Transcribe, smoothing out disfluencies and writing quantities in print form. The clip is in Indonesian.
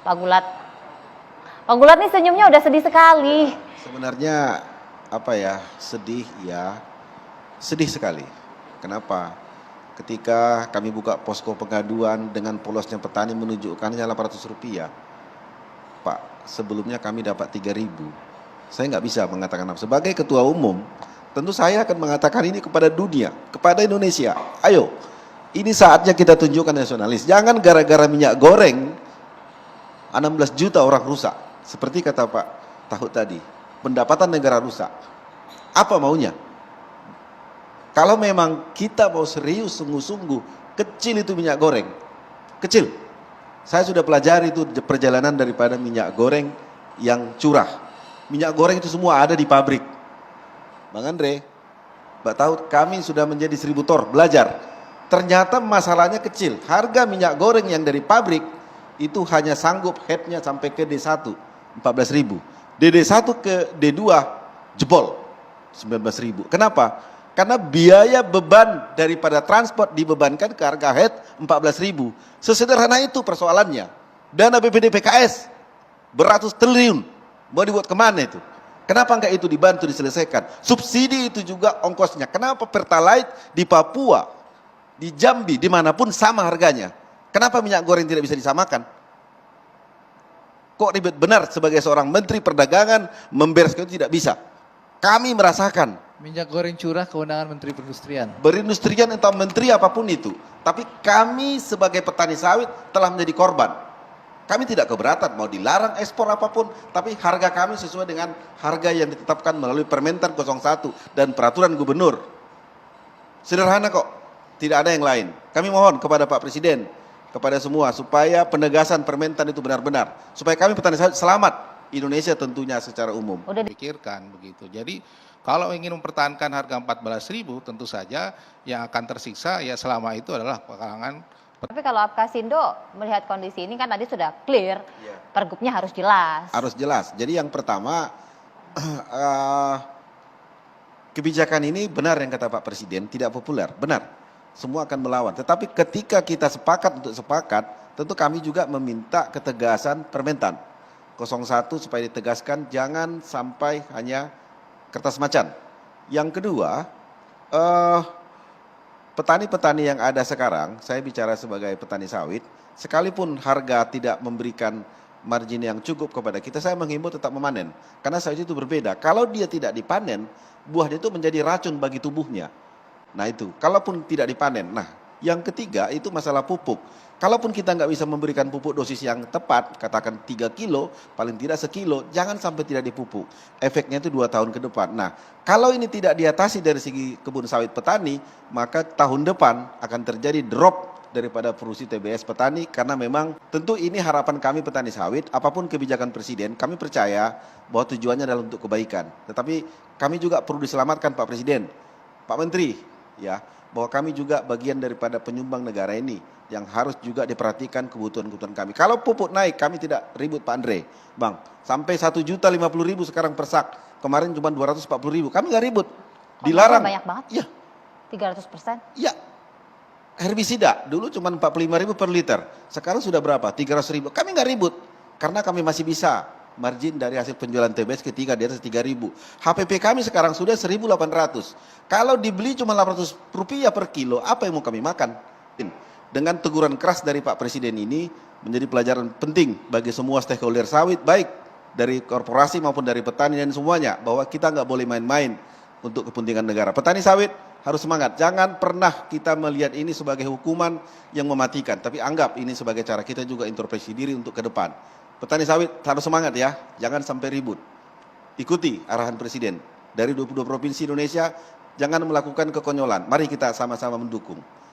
Pak Gulat. Pak Gulat nih senyumnya udah sedih sekali. Sebenarnya sedih ya, sedih sekali. Kenapa? Ketika kami buka posko pengaduan dengan polosnya petani menunjukkannya Rp800, Pak, sebelumnya kami dapat 3.000. Saya nggak bisa mengatakan apa. Sebagai ketua umum, tentu saya akan mengatakan ini kepada dunia, kepada Indonesia. Ayo, ini saatnya kita tunjukkan nasionalis. Jangan gara-gara minyak goreng 16 juta orang rusak. Seperti kata Pak Tahut tadi, pendapatan negara rusak. Apa maunya? Kalau memang kita mau serius sungguh-sungguh, kecil itu minyak goreng. Kecil. Saya sudah pelajari itu perjalanan daripada minyak goreng yang curah. Minyak goreng itu semua ada di pabrik. Bang Andre, Mbak Tahut, kami sudah menjadi 1.000 tor, belajar. Ternyata masalahnya kecil. Harga minyak goreng yang dari pabrik itu hanya sanggup headnya sampai ke D1, 14.000. DD1 ke D2 jebol 19.000. Kenapa? Karena biaya beban daripada transport dibebankan ke harga head 14.000. Sesederhana itu persoalannya. Dana BPD PKS beratus triliun. Mau dibuat kemana itu? Kenapa enggak itu dibantu diselesaikan? Subsidi itu juga ongkosnya. Kenapa Pertalite di Papua, di Jambi, dimanapun sama harganya? Kenapa minyak goreng tidak bisa disamakan? Kok ribet benar sebagai seorang menteri perdagangan membereskan itu tidak bisa? Kami merasakan minyak goreng curah kewenangan Menteri Perindustrian. Berindustrian entah menteri apapun itu. Tapi kami sebagai petani sawit telah menjadi korban. Kami tidak keberatan mau dilarang ekspor apapun, tapi harga kami sesuai dengan harga yang ditetapkan melalui Permentan 01 dan peraturan gubernur. Sederhana kok, tidak ada yang lain. Kami mohon kepada Pak Presiden, kepada semua, supaya penegasan Permentan itu benar-benar. Supaya kami petani sawit selamat, Indonesia tentunya secara umum. Pikirkan begitu. Jadi kalau ingin mempertahankan harga 14.000, tentu saja yang akan tersiksa ya selama itu adalah kalangan. Tapi kalau Apkasindo melihat kondisi ini kan tadi sudah clear, pergubnya harus jelas. Harus jelas. Jadi yang pertama, kebijakan ini benar yang kata Pak Presiden, tidak populer. Benar, semua akan melawan. Tetapi ketika kita sepakat untuk sepakat, tentu kami juga meminta ketegasan Permentan 01 supaya ditegaskan, jangan sampai hanya kertas macan. Yang kedua, petani-petani yang ada sekarang, saya bicara sebagai petani sawit, sekalipun harga tidak memberikan margin yang cukup kepada kita, saya menghimbau tetap memanen. Karena sawit itu berbeda. Kalau dia tidak dipanen, buah dia itu menjadi racun bagi tubuhnya. Nah itu, kalaupun tidak dipanen. Nah, yang ketiga itu masalah pupuk. Kalaupun kita nggak bisa memberikan pupuk dosis yang tepat, katakan 3 kilo, paling tidak sekilo, jangan sampai tidak dipupuk. Efeknya itu 2 tahun ke depan. Nah, kalau ini tidak diatasi dari segi kebun sawit petani, maka tahun depan akan terjadi drop daripada produksi TBS petani, karena memang tentu ini harapan kami petani sawit, apapun kebijakan Presiden, kami percaya bahwa tujuannya adalah untuk kebaikan. Tetapi kami juga perlu diselamatkan Pak Presiden, Pak Menteri, ya, bahwa kami juga bagian daripada penyumbang negara ini yang harus juga diperhatikan kebutuhan-kebutuhan kami. Kalau pupuk naik, kami tidak ribut Pak Andre, Bang. Sampai 1.050.000 sekarang per sak. Kemarin cuma 240.000. Kami nggak ribut. Dilarang. Banyak banget. Iya. 300%. Iya. Herbisida dulu cuma 45.000 per liter. Sekarang sudah berapa? 300.000. Kami nggak ribut karena kami masih bisa margin dari hasil penjualan TBS ketika di atas 3.000. HPP kami sekarang sudah 1.800. Kalau dibeli cuma Rp800 per kilo, apa yang mau kami makan? Dengan teguran keras dari Pak Presiden ini menjadi pelajaran penting bagi semua stakeholder sawit, baik dari korporasi maupun dari petani dan semuanya, bahwa kita nggak boleh main-main untuk kepentingan negara. Petani sawit harus semangat. Jangan pernah kita melihat ini sebagai hukuman yang mematikan, tapi anggap ini sebagai cara kita juga introspeksi diri untuk ke depan. Petani sawit harus semangat ya, jangan sampai ribut. Ikuti arahan Presiden dari 22 provinsi Indonesia, jangan melakukan kekonyolan. Mari kita sama-sama mendukung.